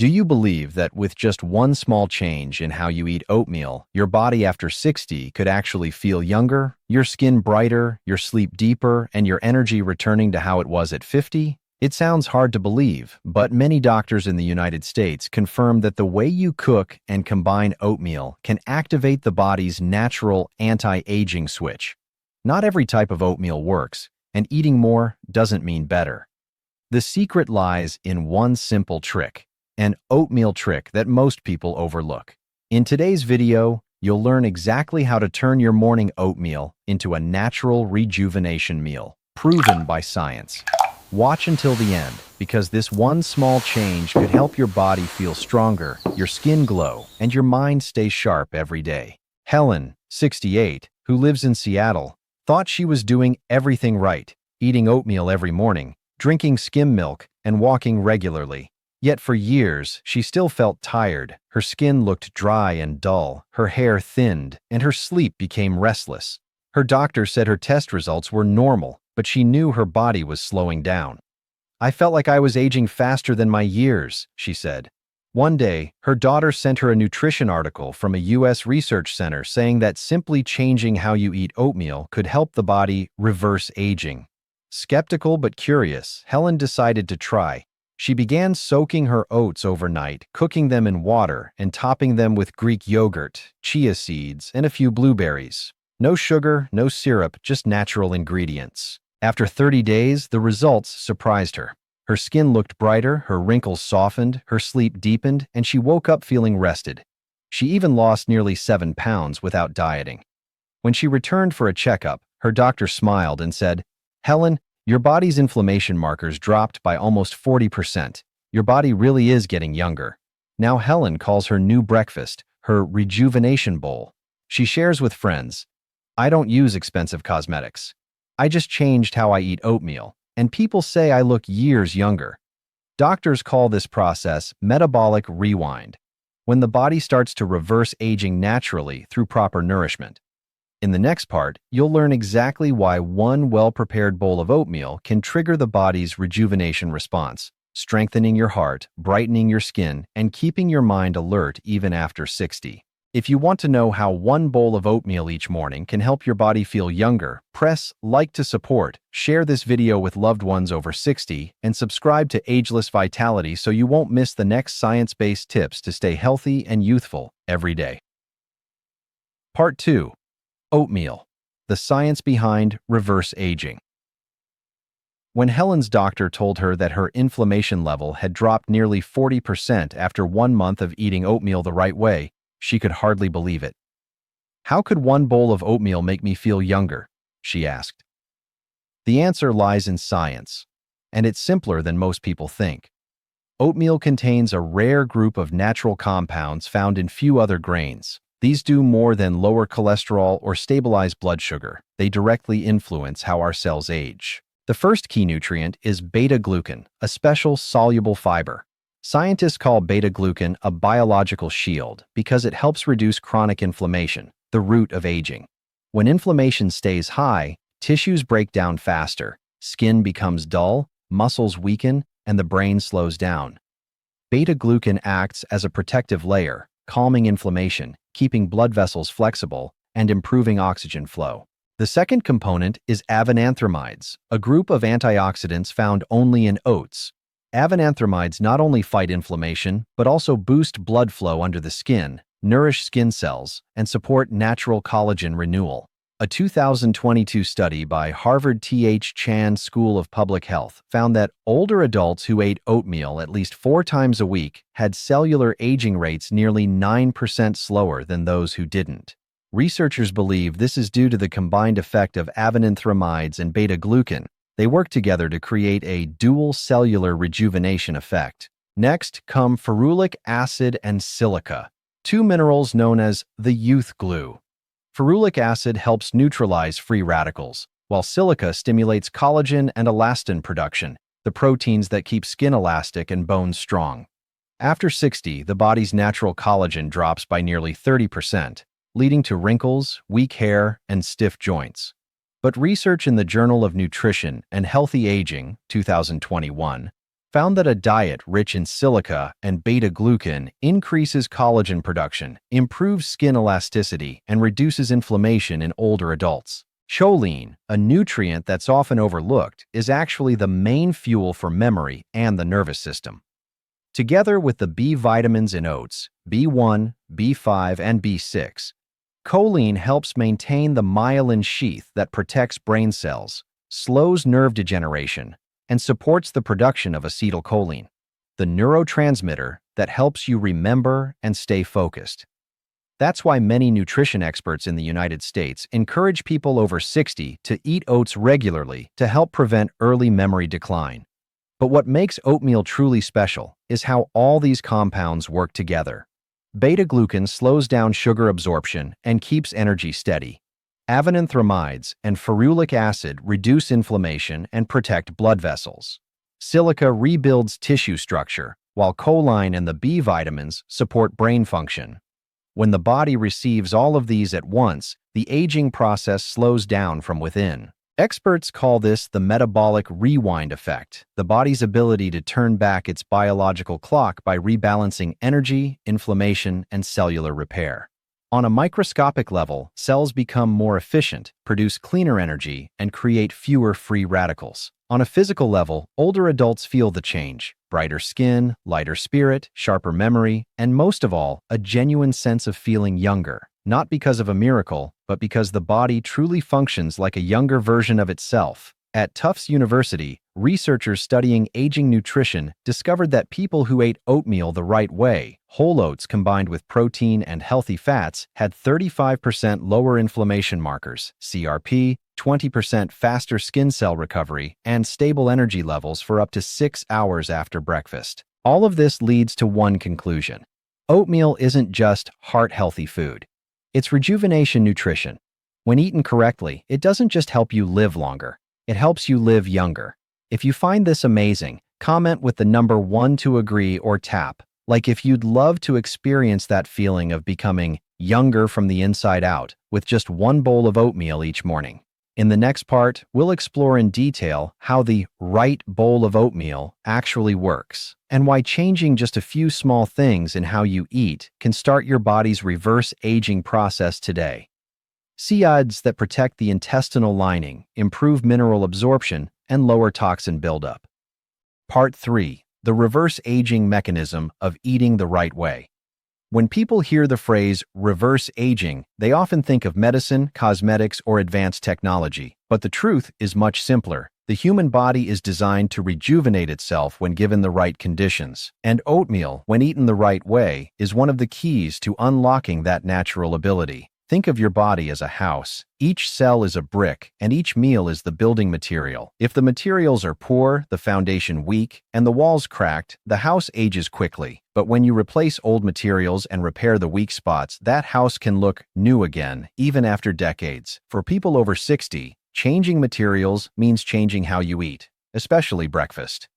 Do you believe that with just one small change in how you eat oatmeal, your body after 60 could actually feel younger, your skin brighter, your sleep deeper, and your energy returning to how it was at 50? It sounds hard to believe, but many doctors in the United States confirm that the way you cook and combine oatmeal can activate the body's natural anti-aging switch. Not every type of oatmeal works, and eating more doesn't mean better. The secret lies in one simple trick. An oatmeal trick that most people overlook. In today's video, you'll learn exactly how to turn your morning oatmeal into a natural rejuvenation meal, proven by science. Watch until the end, because this one small change could help your body feel stronger, your skin glow, and your mind stay sharp every day. Helen, 68, who lives in Seattle, thought she was doing everything right, eating oatmeal every morning, drinking skim milk, and walking regularly. Yet for years, she still felt tired, her skin looked dry and dull, her hair thinned, and her sleep became restless. Her doctor said her test results were normal, but she knew her body was slowing down. "I felt like I was aging faster than my years," she said. One day, her daughter sent her a nutrition article from a U.S. research center saying that simply changing how you eat oatmeal could help the body reverse aging. Skeptical but curious, Helen decided to try. She began soaking her oats overnight, cooking them in water, and topping them with Greek yogurt, chia seeds, and a few blueberries. No sugar, no syrup, just natural ingredients. After 30 days, the results surprised her. Her skin looked brighter, her wrinkles softened, her sleep deepened, and she woke up feeling rested. She even lost nearly 7 pounds without dieting. When she returned for a checkup, her doctor smiled and said, "Helen, your body's inflammation markers dropped by almost 40%. Your body really is getting younger." Now Helen calls her new breakfast her rejuvenation bowl. She shares with friends, "I don't use expensive cosmetics. I just changed how I eat oatmeal, and people say I look years younger." Doctors call this process metabolic rewind, when the body starts to reverse aging naturally through proper nourishment. In the next part, you'll learn exactly why one well-prepared bowl of oatmeal can trigger the body's rejuvenation response, strengthening your heart, brightening your skin, and keeping your mind alert even after 60. If you want to know how one bowl of oatmeal each morning can help your body feel younger, press like to support, share this video with loved ones over 60, and subscribe to Ageless Vitality so you won't miss the next science-based tips to stay healthy and youthful every day. Part 2. Oatmeal, the science behind reverse aging. When Helen's doctor told her that her inflammation level had dropped nearly 40% after 1 month of eating oatmeal the right way, she could hardly believe it. "How could one bowl of oatmeal make me feel younger?" she asked. The answer lies in science, and it's simpler than most people think. Oatmeal contains a rare group of natural compounds found in few other grains. These do more than lower cholesterol or stabilize blood sugar. They directly influence how our cells age. The first key nutrient is beta-glucan, a special soluble fiber. Scientists call beta-glucan a biological shield because it helps reduce chronic inflammation, the root of aging. When inflammation stays high, tissues break down faster, skin becomes dull, muscles weaken, and the brain slows down. Beta-glucan acts as a protective layer, calming inflammation, keeping blood vessels flexible, and improving oxygen flow. The second component is avenanthramides, a group of antioxidants found only in oats. Avenanthramides not only fight inflammation, but also boost blood flow under the skin, nourish skin cells, and support natural collagen renewal. A 2022 study by Harvard T.H. Chan School of Public Health found that older adults who ate oatmeal at least 4 times a week had cellular aging rates nearly 9% slower than those who didn't. Researchers believe this is due to the combined effect of avenanthramides and beta-glucan. They work together to create a dual cellular rejuvenation effect. Next come ferulic acid and silica, 2 minerals known as the youth glue. Ferulic acid helps neutralize free radicals, while silica stimulates collagen and elastin production, the proteins that keep skin elastic and bones strong. After 60, the body's natural collagen drops by nearly 30%, leading to wrinkles, weak hair, and stiff joints. But research in the Journal of Nutrition and Healthy Aging, 2021, found that a diet rich in silica and beta-glucan increases collagen production, improves skin elasticity, and reduces inflammation in older adults. Choline, a nutrient that's often overlooked, is actually the main fuel for memory and the nervous system. Together with the B vitamins in oats, B1, B5, and B6, choline helps maintain the myelin sheath that protects brain cells, slows nerve degeneration, and supports the production of acetylcholine, the neurotransmitter that helps you remember and stay focused. That's why many nutrition experts in the United States encourage people over 60 to eat oats regularly to help prevent early memory decline. But what makes oatmeal truly special is how all these compounds work together. Beta-glucan slows down sugar absorption and keeps energy steady. Avenanthramides and ferulic acid reduce inflammation and protect blood vessels. Silica rebuilds tissue structure, while choline and the B vitamins support brain function. When the body receives all of these at once, the aging process slows down from within. Experts call this the metabolic rewind effect, the body's ability to turn back its biological clock by rebalancing energy, inflammation, and cellular repair. On a microscopic level, cells become more efficient, produce cleaner energy, and create fewer free radicals. On a physical level, older adults feel the change: brighter skin, lighter spirit, sharper memory, and most of all, a genuine sense of feeling younger. Not because of a miracle, but because the body truly functions like a younger version of itself. At Tufts University, researchers studying aging nutrition discovered that people who ate oatmeal the right way, whole oats combined with protein and healthy fats, had 35% lower inflammation markers, CRP, 20% faster skin cell recovery, and stable energy levels for up to 6 hours after breakfast. All of this leads to one conclusion: oatmeal isn't just heart-healthy food. It's rejuvenation nutrition. When eaten correctly, it doesn't just help you live longer, it helps you live younger. If you find this amazing, comment with the number 1 to agree or tap, like if you'd love to experience that feeling of becoming younger from the inside out with just one bowl of oatmeal each morning. In the next part, we'll explore in detail how the right bowl of oatmeal actually works, and why changing just a few small things in how you eat can start your body's reverse aging process today. Seeds that protect the intestinal lining, improve mineral absorption, and lower toxin buildup. Part 3. The reverse aging mechanism of eating the right way. When people hear the phrase reverse aging, they often think of medicine, cosmetics, or advanced technology. But the truth is much simpler. The human body is designed to rejuvenate itself when given the right conditions. And oatmeal, when eaten the right way, is one of the keys to unlocking that natural ability. Think of your body as a house. Each cell is a brick, and each meal is the building material. If the materials are poor, the foundation weak, and the walls cracked, the house ages quickly. But when you replace old materials and repair the weak spots, that house can look new again, even after decades. For people over 60, changing materials means changing how you eat, especially breakfast.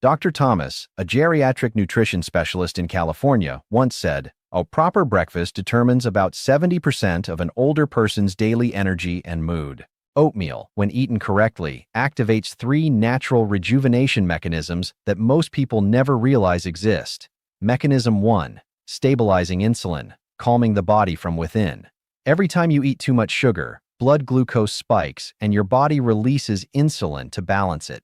Dr. Thomas, a geriatric nutrition specialist in California, once said, "A proper breakfast determines about 70% of an older person's daily energy and mood." Oatmeal, when eaten correctly, activates 3 natural rejuvenation mechanisms that most people never realize exist. Mechanism 1. Stabilizing insulin, calming the body from within. Every time you eat too much sugar, blood glucose spikes and your body releases insulin to balance it.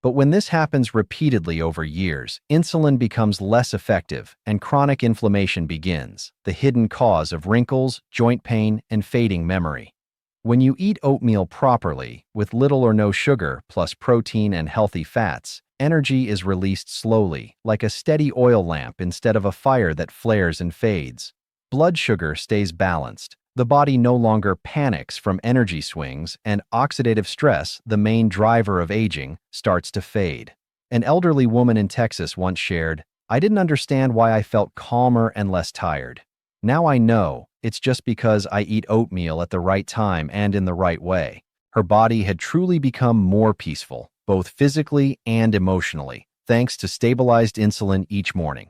But when this happens repeatedly over years, insulin becomes less effective and chronic inflammation begins, the hidden cause of wrinkles, joint pain, and fading memory. When you eat oatmeal properly, with little or no sugar plus protein and healthy fats, energy is released slowly, like a steady oil lamp instead of a fire that flares and fades. Blood sugar stays balanced. The body no longer panics from energy swings, and oxidative stress, the main driver of aging, starts to fade. An elderly woman in Texas once shared, "I didn't understand why I felt calmer and less tired. Now I know, it's just because I eat oatmeal at the right time and in the right way." Her body had truly become more peaceful, both physically and emotionally, thanks to stabilized insulin each morning.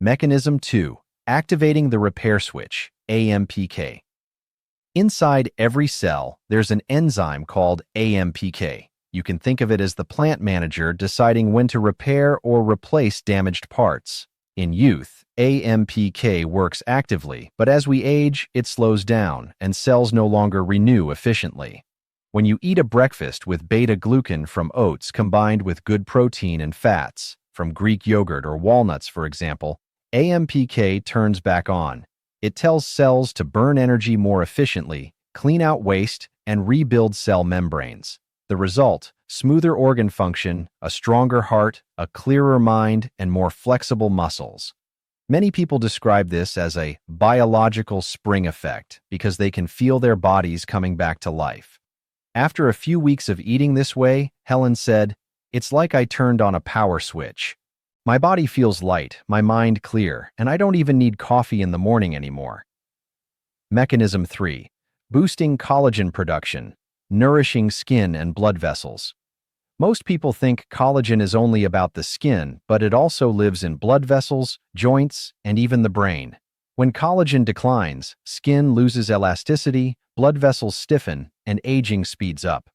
Mechanism 2. Activating the repair switch, AMPK. Inside every cell, there's an enzyme called AMPK. You can think of it as the plant manager deciding when to repair or replace damaged parts. In youth, AMPK works actively, but as we age, it slows down and cells no longer renew efficiently. When you eat a breakfast with beta-glucan from oats combined with good protein and fats, from Greek yogurt or walnuts for example, AMPK turns back on. It tells cells to burn energy more efficiently, clean out waste, and rebuild cell membranes. The result: smoother organ function, a stronger heart, a clearer mind, and more flexible muscles. Many people describe this as a biological spring effect because they can feel their bodies coming back to life. After a few weeks of eating this way, Helen said, "It's like I turned on a power switch. My body feels light, my mind clear, and I don't even need coffee in the morning anymore." Mechanism 3. Boosting collagen production, nourishing skin and blood vessels. Most people think collagen is only about the skin, but it also lives in blood vessels, joints, and even the brain. When collagen declines, skin loses elasticity, blood vessels stiffen, and aging speeds up.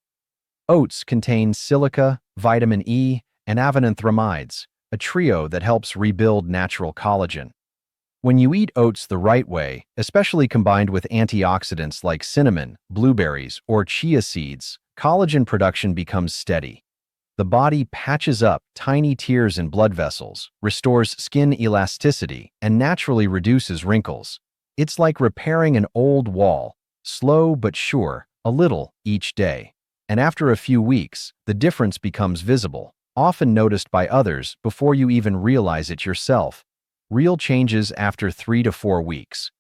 Oats contain silica, vitamin E, and avenanthramides, a trio that helps rebuild natural collagen. When you eat oats the right way, especially combined with antioxidants like cinnamon, blueberries, or chia seeds, collagen production becomes steady. The body patches up tiny tears in blood vessels, restores skin elasticity, and naturally reduces wrinkles. It's like repairing an old wall, slow but sure, a little each day. And after a few weeks, the difference becomes visible, often noticed by others before you even realize it yourself. Real changes after 3 to 4 weeks.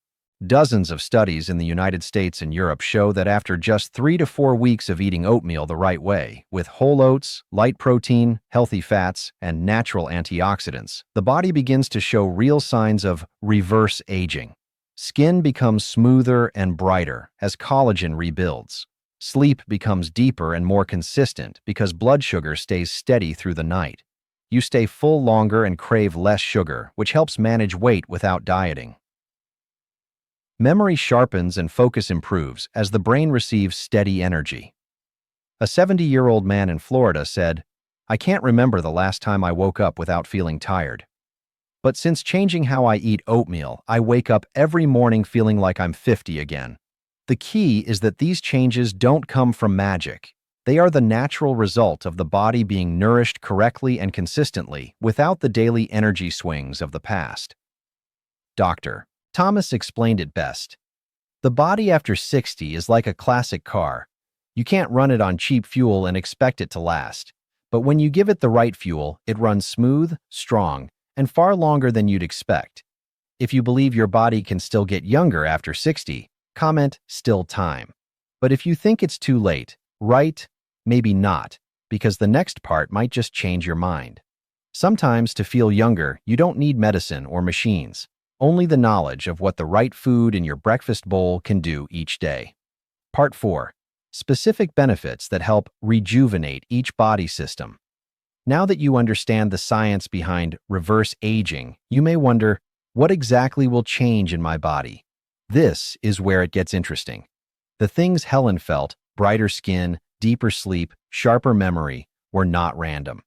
Dozens of studies in the United States and Europe show that after just 3 to 4 weeks of eating oatmeal the right way, with whole oats, light protein, healthy fats, and natural antioxidants, the body begins to show real signs of reverse aging. Skin becomes smoother and brighter as collagen rebuilds. Sleep becomes deeper and more consistent because blood sugar stays steady through the night. You stay full longer and crave less sugar, which helps manage weight without dieting. Memory sharpens and focus improves as the brain receives steady energy. A 70-year-old man in Florida said, "I can't remember the last time I woke up without feeling tired. But since changing how I eat oatmeal, I wake up every morning feeling like I'm 50 again." The key is that these changes don't come from magic. They are the natural result of the body being nourished correctly and consistently without the daily energy swings of the past. Dr. Thomas explained it best. The body after 60 is like a classic car. You can't run it on cheap fuel and expect it to last. But when you give it the right fuel, it runs smooth, strong, and far longer than you'd expect. If you believe your body can still get younger after 60, comment "still time." But if you think it's too late, write "maybe not," because the next part might just change your mind. Sometimes to feel younger, you don't need medicine or machines, only the knowledge of what the right food in your breakfast bowl can do each day. Part 4. Specific benefits that help rejuvenate each body system. Now that you understand the science behind reverse aging, you may wonder, what exactly will change in my body? This is where it gets interesting. The things Helen felt, brighter skin, deeper sleep, sharper memory, were not random.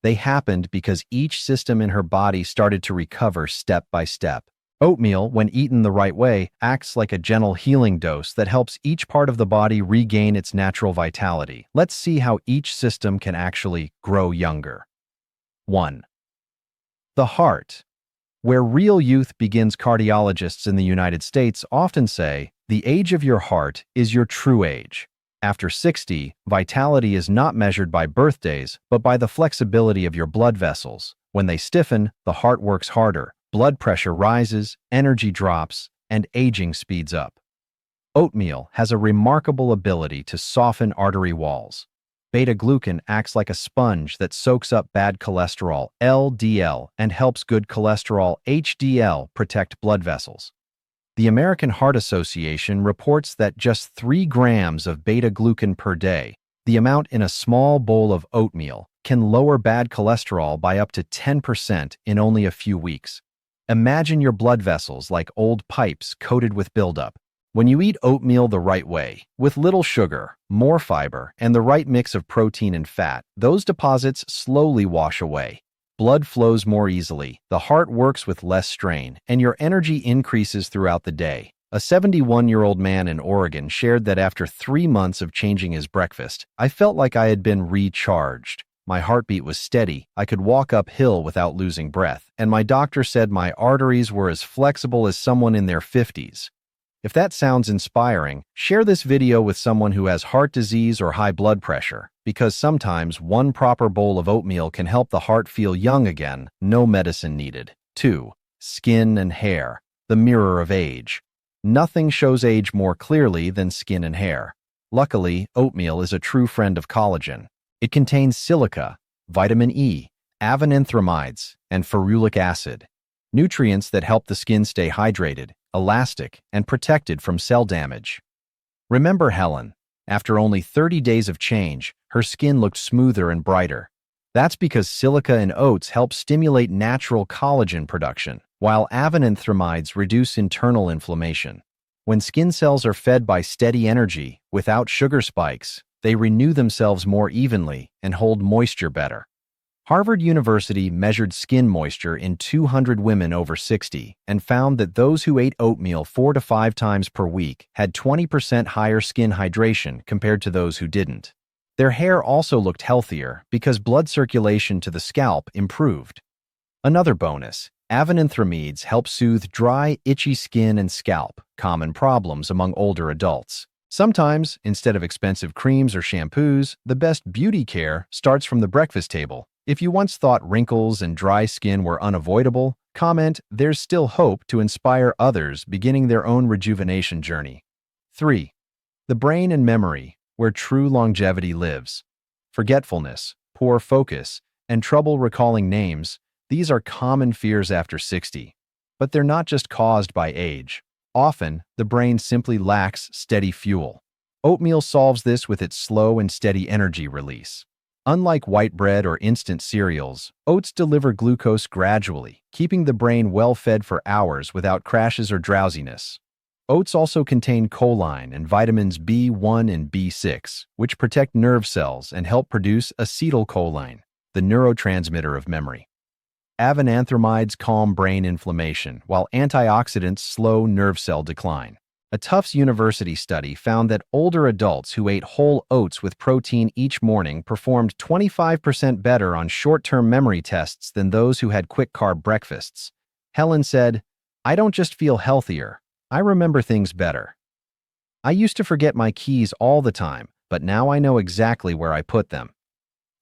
They happened because each system in her body started to recover step by step. Oatmeal, when eaten the right way, acts like a gentle healing dose that helps each part of the body regain its natural vitality. Let's see how each system can actually grow younger. 1. The heart. Where real youth begins, cardiologists in the United States often say, the age of your heart is your true age. After 60, vitality is not measured by birthdays, but by the flexibility of your blood vessels. When they stiffen, the heart works harder, blood pressure rises, energy drops, and aging speeds up. Oatmeal has a remarkable ability to soften artery walls. Beta-glucan acts like a sponge that soaks up bad cholesterol, LDL, and helps good cholesterol, HDL, protect blood vessels. The American Heart Association reports that just 3 grams of beta-glucan per day, the amount in a small bowl of oatmeal, can lower bad cholesterol by up to 10% in only a few weeks. Imagine your blood vessels like old pipes coated with buildup. When you eat oatmeal the right way, with little sugar, more fiber, and the right mix of protein and fat, those deposits slowly wash away. Blood flows more easily, the heart works with less strain, and your energy increases throughout the day. A 71-year-old man in Oregon shared that after 3 months of changing his breakfast, I felt like I had been recharged. My heartbeat was steady, I could walk uphill without losing breath, and my doctor said my arteries were as flexible as someone in their 50s. If that sounds inspiring, share this video with someone who has heart disease or high blood pressure, because sometimes one proper bowl of oatmeal can help the heart feel young again, no medicine needed. 2. Skin and hair, the mirror of age. Nothing shows age more clearly than skin and hair. Luckily, oatmeal is a true friend of collagen. It contains silica, vitamin E, avenanthramides, and ferulic acid, nutrients that help the skin stay hydrated, elastic, and protected from cell damage. Remember Helen. After only 30 days of change, her skin looked smoother and brighter. That's because silica in oats help stimulate natural collagen production, while avenanthramides reduce internal inflammation. When skin cells are fed by steady energy, without sugar spikes, they renew themselves more evenly and hold moisture better. Harvard University measured skin moisture in 200 women over 60 and found that those who ate oatmeal 4 to 5 times per week had 20% higher skin hydration compared to those who didn't. Their hair also looked healthier because blood circulation to the scalp improved. Another bonus, avenanthramides help soothe dry, itchy skin and scalp, common problems among older adults. Sometimes, instead of expensive creams or shampoos, the best beauty care starts from the breakfast table. If you once thought wrinkles and dry skin were unavoidable, comment, "There's still hope," to inspire others beginning their own rejuvenation journey. 3. The brain and memory, where true longevity lives. Forgetfulness, poor focus, and trouble recalling names, these are common fears after 60. But they're not just caused by age. Often, the brain simply lacks steady fuel. Oatmeal solves this with its slow and steady energy release. Unlike white bread or instant cereals, oats deliver glucose gradually, keeping the brain well fed for hours without crashes or drowsiness. Oats also contain choline and vitamins B1 and B6, which protect nerve cells and help produce acetylcholine, the neurotransmitter of memory. Avenanthramides calm brain inflammation, while antioxidants slow nerve cell decline. A Tufts University study found that older adults who ate whole oats with protein each morning performed 25% better on short-term memory tests than those who had quick-carb breakfasts. Helen said, "I don't just feel healthier, I remember things better. I used to forget my keys all the time, but now I know exactly where I put them.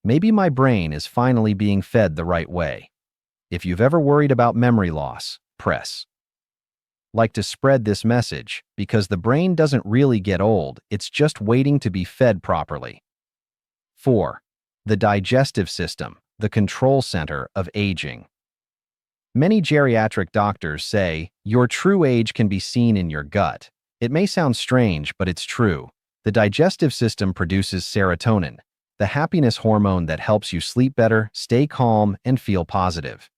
Maybe my brain is finally being fed the right way." If you've ever worried about memory loss, press like to spread this message, because the brain doesn't really get old, it's just waiting to be fed properly. 4. The digestive system, the control center of aging. Many geriatric doctors say, your true age can be seen in your gut. It may sound strange, but it's true. The digestive system produces serotonin, the happiness hormone that helps you sleep better, stay calm, and feel positive.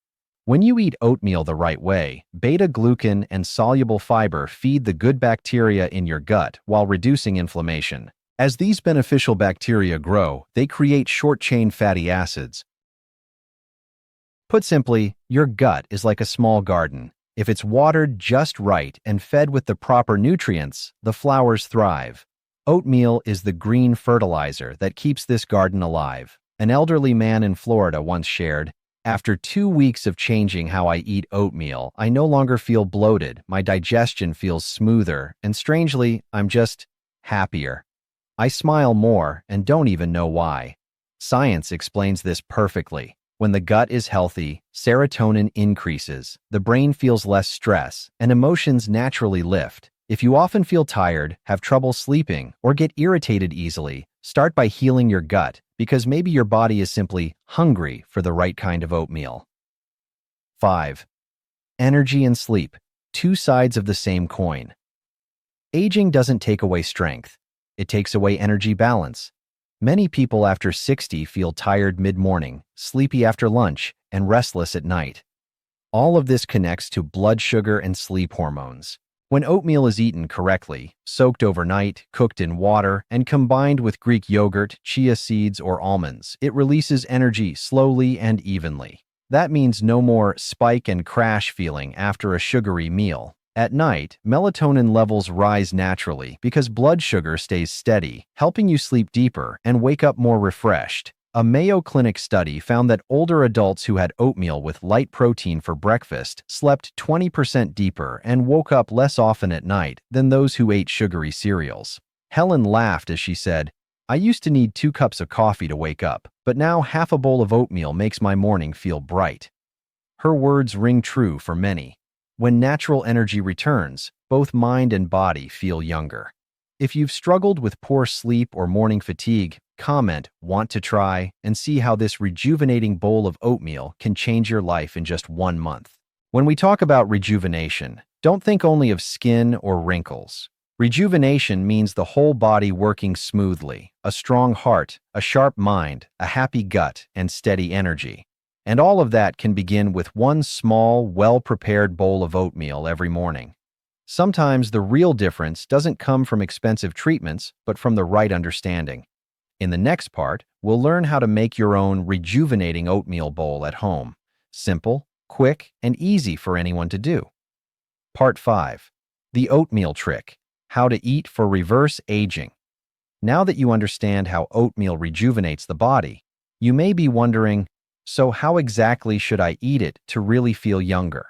When you eat oatmeal the right way, beta-glucan and soluble fiber feed the good bacteria in your gut while reducing inflammation. As these beneficial bacteria grow, they create short-chain fatty acids. Put simply, your gut is like a small garden. If it's watered just right and fed with the proper nutrients, the flowers thrive. Oatmeal is the green fertilizer that keeps this garden alive. An elderly man in Florida once shared, "After 2 weeks of changing how I eat oatmeal, I no longer feel bloated, my digestion feels smoother, and strangely, I'm just happier. I smile more and don't even know why." Science explains this perfectly. When the gut is healthy, serotonin increases, the brain feels less stress, and emotions naturally lift. If you often feel tired, have trouble sleeping, or get irritated easily, start by healing your gut, because maybe your body is simply hungry for the right kind of oatmeal. 5. Energy and sleep, two sides of the same coin. Aging doesn't take away strength. It takes away energy balance. Many people after 60 feel tired mid-morning, sleepy after lunch, and restless at night. All of this connects to blood sugar and sleep hormones. When oatmeal is eaten correctly, soaked overnight, cooked in water, and combined with Greek yogurt, chia seeds, or almonds, it releases energy slowly and evenly. That means no more spike and crash feeling after a sugary meal. At night, melatonin levels rise naturally because blood sugar stays steady, helping you sleep deeper and wake up more refreshed. A Mayo Clinic study found that older adults who had oatmeal with light protein for breakfast slept 20% deeper and woke up less often at night than those who ate sugary cereals. Helen laughed as she said, "I used to need 2 cups of coffee to wake up, but now half a bowl of oatmeal makes my morning feel bright." Her words ring true for many. When natural energy returns, both mind and body feel younger. If you've struggled with poor sleep or morning fatigue, comment, "Want to try," and see how this rejuvenating bowl of oatmeal can change your life in just 1 month. When we talk about rejuvenation, don't think only of skin or wrinkles. Rejuvenation means the whole body working smoothly, a strong heart, a sharp mind, a happy gut, and steady energy. And all of that can begin with one small, well-prepared bowl of oatmeal every morning. Sometimes the real difference doesn't come from expensive treatments, but from the right understanding. In the next part, we'll learn how to make your own rejuvenating oatmeal bowl at home. Simple, quick, and easy for anyone to do. Part 5. The Oatmeal Trick. How to eat for reverse aging. Now that you understand how oatmeal rejuvenates the body, you may be wondering, so how exactly should I eat it to really feel younger?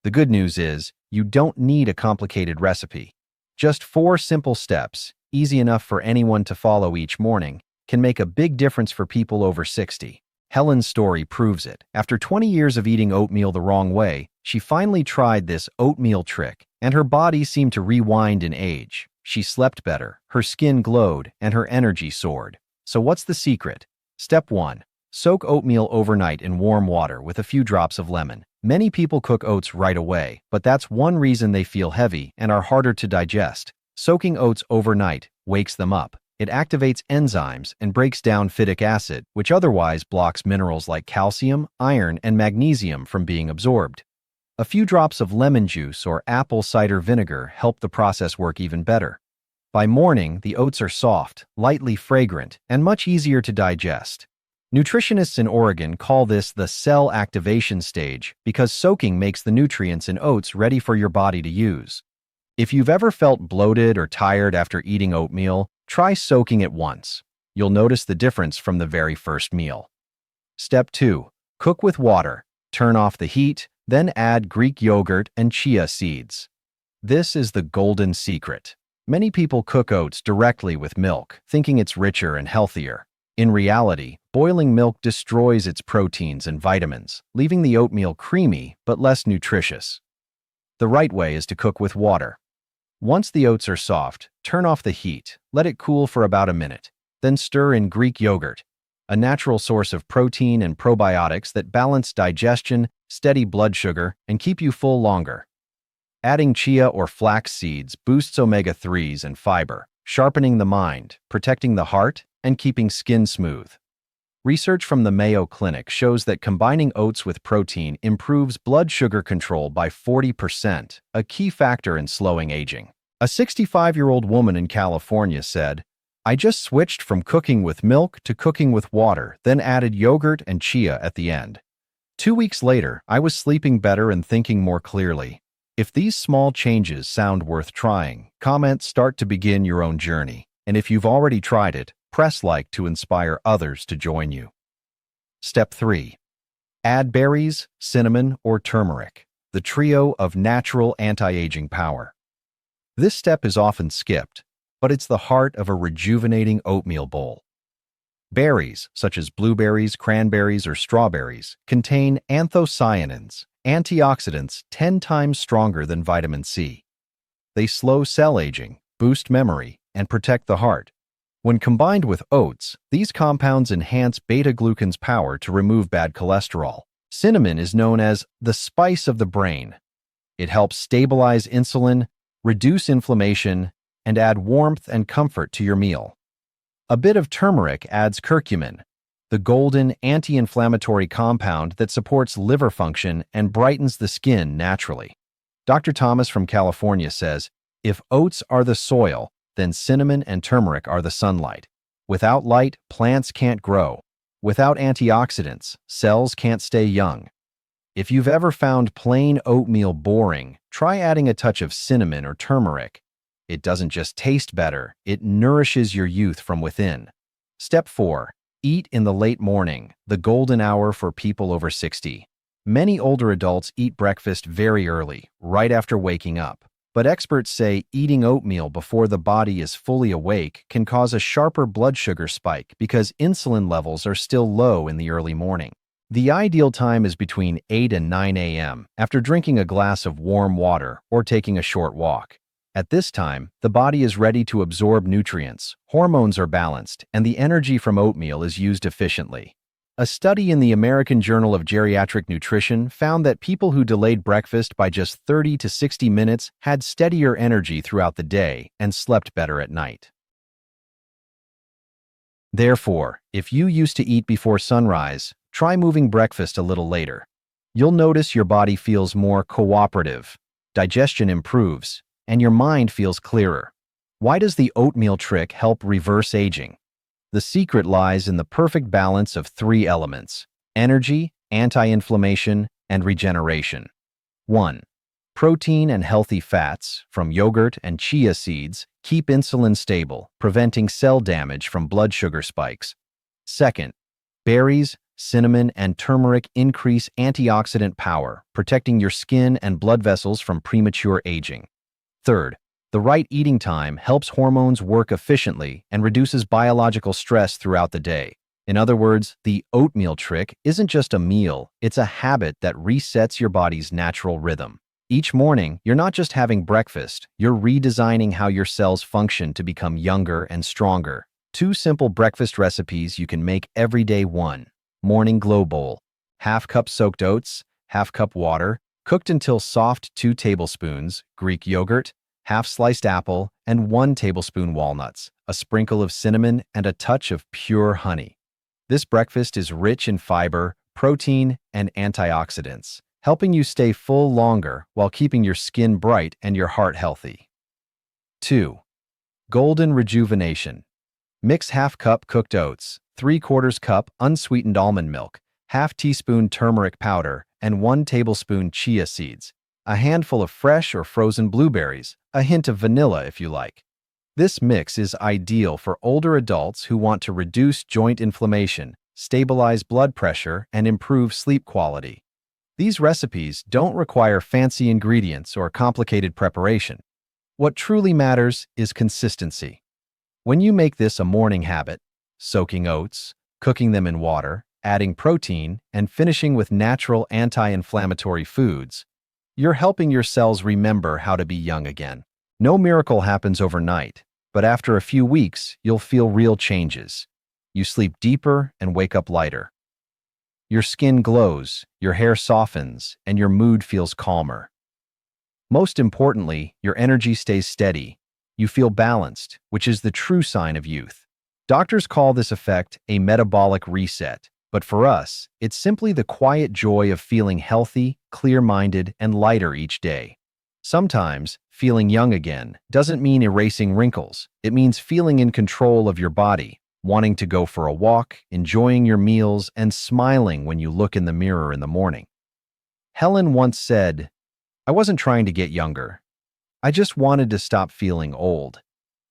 The good news is, you don't need a complicated recipe. Just 4 simple steps, easy enough for anyone to follow each morning, can make a big difference for people over 60. Helen's story proves it. After 20 years of eating oatmeal the wrong way, she finally tried this oatmeal trick, and her body seemed to rewind in age. She slept better, her skin glowed, and her energy soared. So what's the secret? Step 1. Soak oatmeal overnight in warm water with a few drops of lemon. Many people cook oats right away, but that's one reason they feel heavy and are harder to digest. Soaking oats overnight wakes them up. It activates enzymes and breaks down phytic acid, which otherwise blocks minerals like calcium, iron, and magnesium from being absorbed. A few drops of lemon juice or apple cider vinegar help the process work even better. By morning, the oats are soft, lightly fragrant, and much easier to digest. Nutritionists in Oregon call this the cell activation stage because soaking makes the nutrients in oats ready for your body to use. If you've ever felt bloated or tired after eating oatmeal, try soaking it once. You'll notice the difference from the very first meal. Step 2. Cook with water. Turn off the heat, then add Greek yogurt and chia seeds. This is the golden secret. Many people cook oats directly with milk, thinking it's richer and healthier. In reality, boiling milk destroys its proteins and vitamins, leaving the oatmeal creamy but less nutritious. The right way is to cook with water. Once the oats are soft, turn off the heat, let it cool for about a minute, then stir in Greek yogurt, a natural source of protein and probiotics that balance digestion, steady blood sugar, and keep you full longer. Adding chia or flax seeds boosts omega-3s and fiber, sharpening the mind, protecting the heart, and keeping skin smooth. Research from the Mayo Clinic shows that combining oats with protein improves blood sugar control by 40%, a key factor in slowing aging. A 65-year-old woman in California said, "I just switched from cooking with milk to cooking with water, then added yogurt and chia at the end. 2 weeks later, I was sleeping better and thinking more clearly." If these small changes sound worth trying, comment "Start" to begin your own journey. And if you've already tried it, press like to inspire others to join you. Step 3. Add berries, cinnamon, or turmeric, the trio of natural anti-aging power. This step is often skipped, but it's the heart of a rejuvenating oatmeal bowl. Berries, such as blueberries, cranberries, or strawberries, contain anthocyanins, antioxidants 10 times stronger than vitamin C. They slow cell aging, boost memory, and protect the heart. When combined with oats, these compounds enhance beta-glucan's power to remove bad cholesterol. Cinnamon is known as the spice of the brain. It helps stabilize insulin, reduce inflammation, and add warmth and comfort to your meal. A bit of turmeric adds curcumin, the golden anti-inflammatory compound that supports liver function and brightens the skin naturally. Dr. Thomas from California says, if oats are the soil, then cinnamon and turmeric are the sunlight. Without light, plants can't grow. Without antioxidants, cells can't stay young. If you've ever found plain oatmeal boring, try adding a touch of cinnamon or turmeric. It doesn't just taste better, it nourishes your youth from within. Step 4. Eat in the late morning, the golden hour for people over 60. Many older adults eat breakfast very early, right after waking up. But experts say eating oatmeal before the body is fully awake can cause a sharper blood sugar spike because insulin levels are still low in the early morning. The ideal time is between 8 and 9 a.m. after drinking a glass of warm water or taking a short walk. At this time, the body is ready to absorb nutrients, hormones are balanced, and the energy from oatmeal is used efficiently. A study in the American Journal of Geriatric Nutrition found that people who delayed breakfast by just 30 to 60 minutes had steadier energy throughout the day and slept better at night. Therefore, if you used to eat before sunrise, try moving breakfast a little later. You'll notice your body feels more cooperative, digestion improves, and your mind feels clearer. Why does the oatmeal trick help reverse aging? The secret lies in the perfect balance of 3 elements: energy, anti-inflammation, and regeneration. 1. Protein and healthy fats, from yogurt and chia seeds, keep insulin stable, preventing cell damage from blood sugar spikes. 2. Berries, cinnamon, and turmeric increase antioxidant power, protecting your skin and blood vessels from premature aging. 3. The right eating time helps hormones work efficiently and reduces biological stress throughout the day. In other words, the oatmeal trick isn't just a meal, it's a habit that resets your body's natural rhythm. Each morning, you're not just having breakfast, you're redesigning how your cells function to become younger and stronger. 2 simple breakfast recipes you can make every day. 1. Morning glow bowl. Half cup soaked oats, half cup water, cooked until soft. 2 tablespoons Greek yogurt, half sliced apple, and 1 tablespoon walnuts, a sprinkle of cinnamon, and a touch of pure honey. This breakfast is rich in fiber, protein, and antioxidants, helping you stay full longer while keeping your skin bright and your heart healthy. 2. Golden rejuvenation. Mix half cup cooked oats, 3/4 cup unsweetened almond milk, half teaspoon turmeric powder, and 1 tablespoon chia seeds, a handful of fresh or frozen blueberries, a hint of vanilla if you like. This mix is ideal for older adults who want to reduce joint inflammation, stabilize blood pressure, and improve sleep quality. These recipes don't require fancy ingredients or complicated preparation. What truly matters is consistency. When you make this a morning habit, soaking oats, cooking them in water, adding protein, and finishing with natural anti-inflammatory foods, you're helping your cells remember how to be young again. No miracle happens overnight, but after a few weeks, you'll feel real changes. You sleep deeper and wake up lighter. Your skin glows, your hair softens, and your mood feels calmer. Most importantly, your energy stays steady. You feel balanced, which is the true sign of youth. Doctors call this effect a metabolic reset, but for us, it's simply the quiet joy of feeling healthy, clear-minded, and lighter each day. Sometimes, feeling young again doesn't mean erasing wrinkles. It means feeling in control of your body, wanting to go for a walk, enjoying your meals, and smiling when you look in the mirror in the morning. Helen once said, "I wasn't trying to get younger. I just wanted to stop feeling old."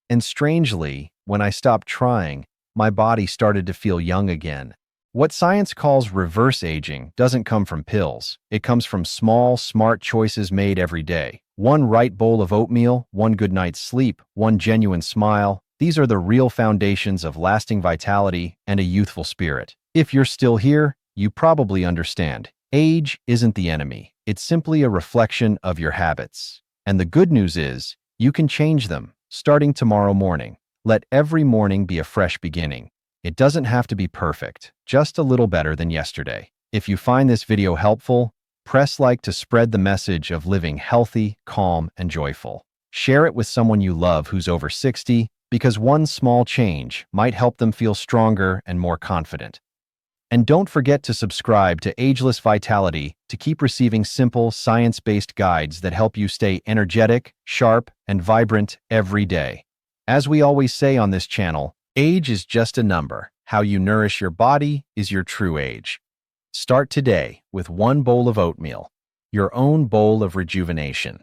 And strangely, when I stopped trying, my body started to feel young again. What science calls reverse aging doesn't come from pills. It comes from small, smart choices made every day. 1 right bowl of oatmeal, 1 good night's sleep, 1 genuine smile. These are the real foundations of lasting vitality and a youthful spirit. If you're still here, you probably understand. Age isn't the enemy. It's simply a reflection of your habits. And the good news is, you can change them, starting tomorrow morning. Let every morning be a fresh beginning. It doesn't have to be perfect, just a little better than yesterday. If you find this video helpful, press like to spread the message of living healthy, calm, and joyful. Share it with someone you love who's over 60, because one small change might help them feel stronger and more confident. And don't forget to subscribe to Ageless Vitality to keep receiving simple, science-based guides that help you stay energetic, sharp, and vibrant every day. As we always say on this channel, age is just a number. How you nourish your body is your true age. Start today with one bowl of oatmeal, your own bowl of rejuvenation.